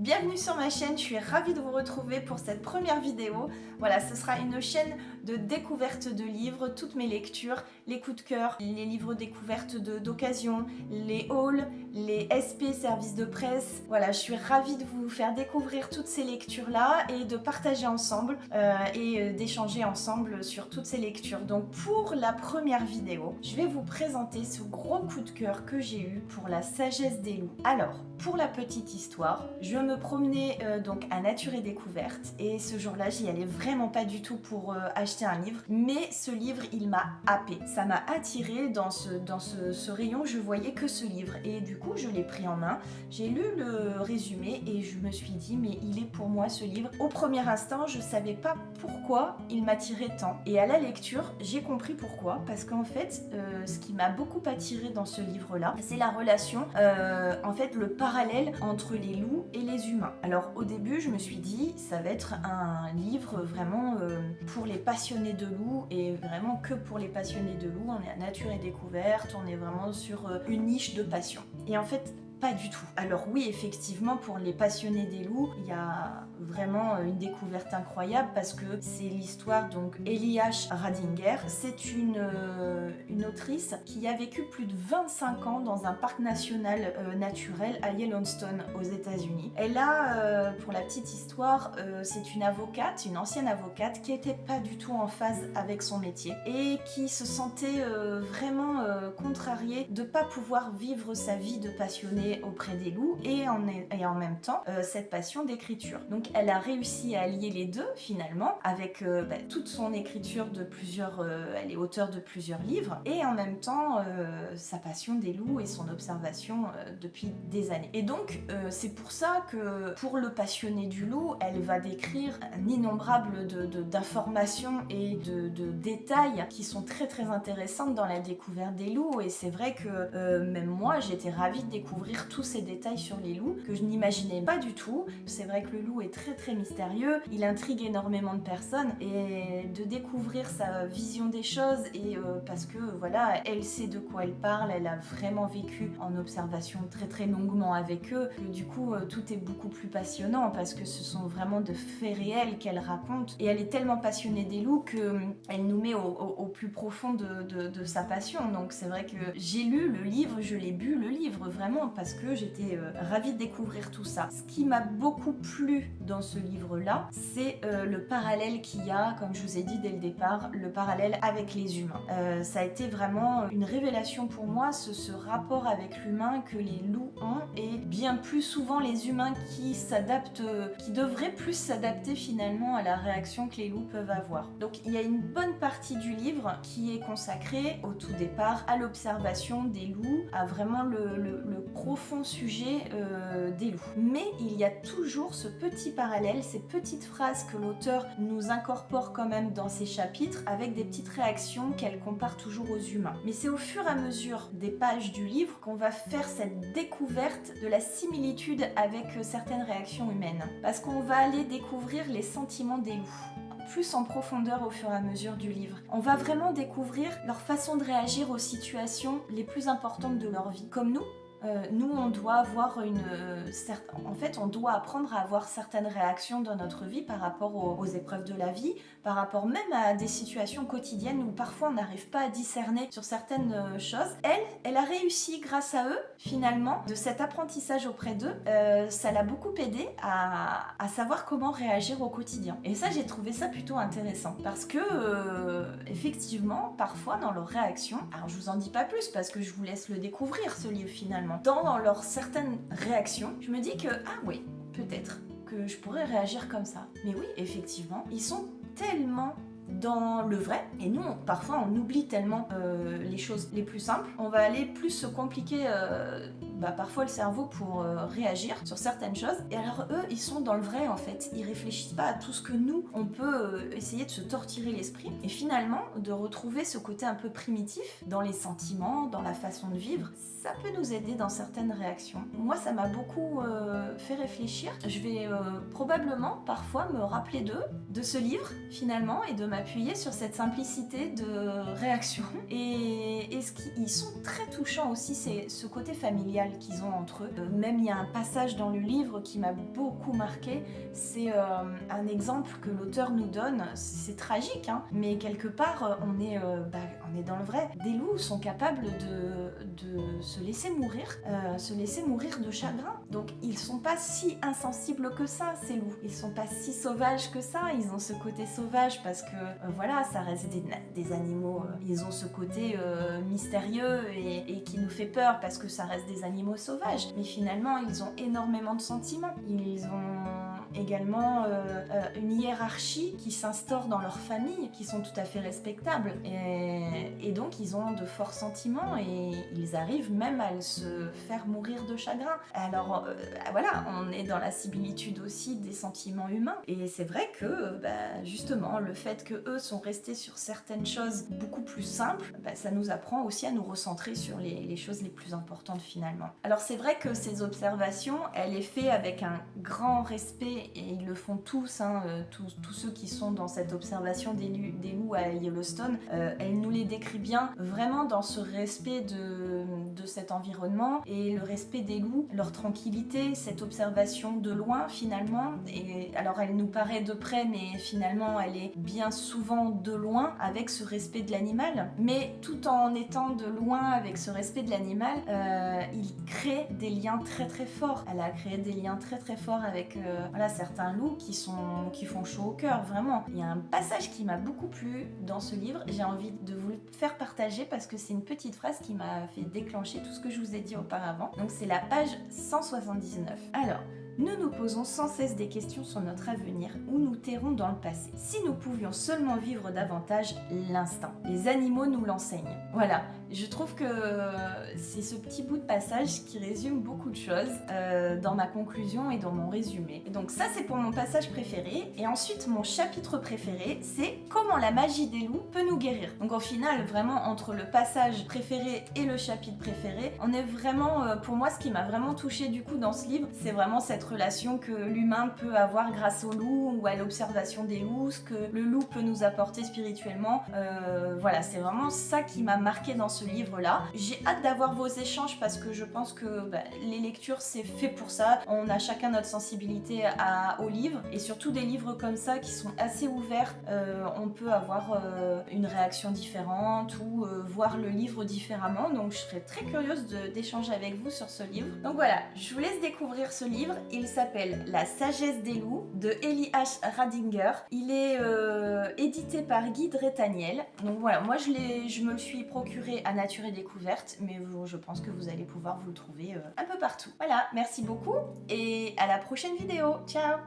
Bienvenue sur ma chaîne, je suis ravie de vous retrouver pour cette première vidéo. Voilà, ce sera une chaîne de découverte de livres, toutes mes lectures, les coups de cœur, les livres découvertes d'occasion, les hauls, les SP, services de presse. Voilà, je suis ravie de vous faire découvrir toutes ces lectures-là et de partager ensemble et d'échanger ensemble sur toutes ces lectures. Donc pour la première vidéo, je vais vous présenter ce gros coup de cœur que j'ai eu pour La Sagesse des loups. Alors, pour la petite histoire, je me promenais donc à Nature et Découverte et ce jour-là, j'y allais vraiment pas du tout pour acheter un livre, mais ce livre, il m'a happé. Ça m'a attiré dans ce rayon, je voyais que ce livre et du coup, je l'ai pris en main, j'ai lu le résumé et je me suis dit, mais il est pour moi ce livre. Au premier instant, je savais pas pourquoi il m'attirait tant et à la lecture, j'ai compris pourquoi, parce qu'en fait, ce qui m'a beaucoup attiré dans ce livre-là, c'est la relation, en fait, le parallèle entre les loups et les humains. Alors au début je me suis dit ça va être un livre vraiment pour les passionnés de loups et vraiment que pour les passionnés de loups. On est à Nature et Découverte, on est vraiment sur une niche de passion. Et en fait pas du tout. Alors oui, effectivement, pour les passionnés des loups, il y a vraiment une découverte incroyable parce que c'est l'histoire donc Eliash Radinger. C'est une autrice qui a vécu plus de 25 ans dans un parc national naturel à Yellowstone aux États-Unis. Elle a, pour la petite histoire, c'est une avocate, une ancienne avocate qui n'était pas du tout en phase avec son métier et qui se sentait vraiment contrariée de ne pas pouvoir vivre sa vie de passionnée auprès des loups et en même temps cette passion d'écriture. Donc elle a réussi à allier les deux finalement avec toute son écriture de plusieurs, elle est auteure de plusieurs livres et en même temps sa passion des loups et son observation depuis des années. Et donc c'est pour ça que pour le passionné du loup, elle va décrire un innombrable d'informations et de détails qui sont très très intéressantes dans la découverte des loups et c'est vrai que même moi j'étais ravie de découvrir tous ces détails sur les loups que je n'imaginais pas du tout. C'est vrai que le loup est très très mystérieux, il intrigue énormément de personnes et de découvrir sa vision des choses et parce que voilà, elle sait de quoi elle parle, elle a vraiment vécu en observation très très longuement avec eux, que du coup tout est beaucoup plus passionnant parce que ce sont vraiment de faits réels qu'elle raconte et elle est tellement passionnée des loups qu'elle nous met au plus profond de sa passion. Donc c'est vrai que j'ai lu le livre, je l'ai bu le livre vraiment parce que j'étais ravie de découvrir tout ça. Ce qui m'a beaucoup plu dans ce livre-là, c'est le parallèle qu'il y a, comme je vous ai dit dès le départ, le parallèle avec les humains. Ça a été vraiment une révélation pour moi, ce rapport avec l'humain que les loups ont et bien plus souvent les humains qui s'adaptent, qui devraient plus s'adapter finalement à la réaction que les loups peuvent avoir. Donc il y a une bonne partie du livre qui est consacrée au tout départ à l'observation des loups, à vraiment le profond sujet des loups. Mais il y a toujours ce petit parallèle, ces petites phrases que l'auteur nous incorpore quand même dans ses chapitres avec des petites réactions qu'elle compare toujours aux humains. Mais c'est au fur et à mesure des pages du livre qu'on va faire cette découverte de la similitude avec certaines réactions humaines. Parce qu'on va aller découvrir les sentiments des loups plus en profondeur au fur et à mesure du livre. On va vraiment découvrir leur façon de réagir aux situations les plus importantes de leur vie. Comme nous, on doit avoir en fait, on doit apprendre à avoir certaines réactions dans notre vie par rapport aux épreuves de la vie, par rapport même à des situations quotidiennes où parfois on n'arrive pas à discerner sur certaines choses. Elle a réussi grâce à eux, finalement, de cet apprentissage auprès d'eux, ça l'a beaucoup aidé à savoir comment réagir au quotidien. Et ça, j'ai trouvé ça plutôt intéressant parce que, effectivement, parfois dans leurs réactions, alors je vous en dis pas plus parce que je vous laisse le découvrir ce livre finalement, dans leurs certaines réactions, je me dis que, ah oui, peut-être que je pourrais réagir comme ça. Mais oui, effectivement, ils sont tellement dans le vrai et nous parfois on oublie tellement les choses les plus simples, on va aller plus se compliquer parfois le cerveau pour réagir sur certaines choses et alors eux ils sont dans le vrai en fait, ils réfléchissent pas à tout ce que nous on peut essayer de se torturer l'esprit et finalement de retrouver ce côté un peu primitif dans les sentiments, dans la façon de vivre, ça peut nous aider dans certaines réactions. Moi ça m'a beaucoup fait réfléchir, je vais probablement parfois me rappeler d'eux, de ce livre finalement et de ma m'appuyer sur cette simplicité de réaction. Et ils sont très touchants aussi, c'est ce côté familial qu'ils ont entre eux. Même il y a un passage dans le livre qui m'a beaucoup marqué, c'est un exemple que l'auteur nous donne, c'est tragique, hein, mais quelque part on est dans le vrai. Des loups sont capables de se laisser mourir de chagrin. Donc ils sont pas si insensibles que ça, ces loups. Ils sont pas si sauvages que ça, ils ont ce côté sauvage parce que voilà, ça reste des animaux, ils ont ce côté mystérieux et qui nous fait peur parce que ça reste des animaux sauvages. Mais finalement, ils ont énormément de sentiments. Ils ont également une hiérarchie qui s'instaure dans leur famille, qui sont tout à fait respectables. Et donc, ils ont de forts sentiments et ils arrivent même à se faire mourir de chagrin. Alors, voilà, on est dans la similitude aussi des sentiments humains. Et c'est vrai que, justement, le fait que eux sont restés sur certaines choses beaucoup plus simples, ça nous apprend aussi à nous recentrer sur les choses les plus importantes finalement. Alors c'est vrai que ces observations, elle est faite avec un grand respect et ils le font tous, hein, tous ceux qui sont dans cette observation des loups à Yellowstone, elle nous les décrit bien, vraiment dans ce respect de cet environnement et le respect des loups, leur tranquillité, cette observation de loin finalement. Et alors elle nous paraît de près, mais finalement elle est bien souvent de loin avec ce respect de l'animal, mais tout en étant de loin avec ce respect de l'animal, il crée des liens très très forts. Elle a créé des liens très très forts avec voilà, certains loups qui font chaud au cœur, vraiment. Il y a un passage qui m'a beaucoup plu dans ce livre, j'ai envie de vous le faire partager parce que c'est une petite phrase qui m'a fait déclencher tout ce que je vous ai dit auparavant. Donc c'est la page 179. Alors, nous nous posons sans cesse des questions sur notre avenir ou nous terrons dans le passé. Si nous pouvions seulement vivre davantage l'instant. Les animaux nous l'enseignent. Voilà, je trouve que c'est ce petit bout de passage qui résume beaucoup de choses dans ma conclusion et dans mon résumé. Et donc ça c'est pour mon passage préféré. Et ensuite mon chapitre préféré, c'est comment la magie des loups peut nous guérir. Donc au final, vraiment entre le passage préféré et le chapitre préféré, on est vraiment, pour moi ce qui m'a vraiment touchée du coup dans ce livre, c'est vraiment cette relation que l'humain peut avoir grâce au loup ou à l'observation des loups, ce que le loup peut nous apporter spirituellement. Voilà, c'est vraiment ça qui m'a marqué dans ce livre-là. J'ai hâte d'avoir vos échanges parce que je pense que les lectures, c'est fait pour ça. On a chacun notre sensibilité aux livres et surtout des livres comme ça qui sont assez ouverts. On peut avoir une réaction différente ou voir le livre différemment. Donc je serais très curieuse d'échanger avec vous sur ce livre. Donc voilà, je vous laisse découvrir ce livre. Il s'appelle La sagesse des loups de Ellie H. Radinger. Il est édité par Guy Dretaniel. Donc voilà, moi je me le suis procuré à Nature et Découverte, mais je pense que vous allez pouvoir vous le trouver un peu partout. Voilà, merci beaucoup et à la prochaine vidéo. Ciao!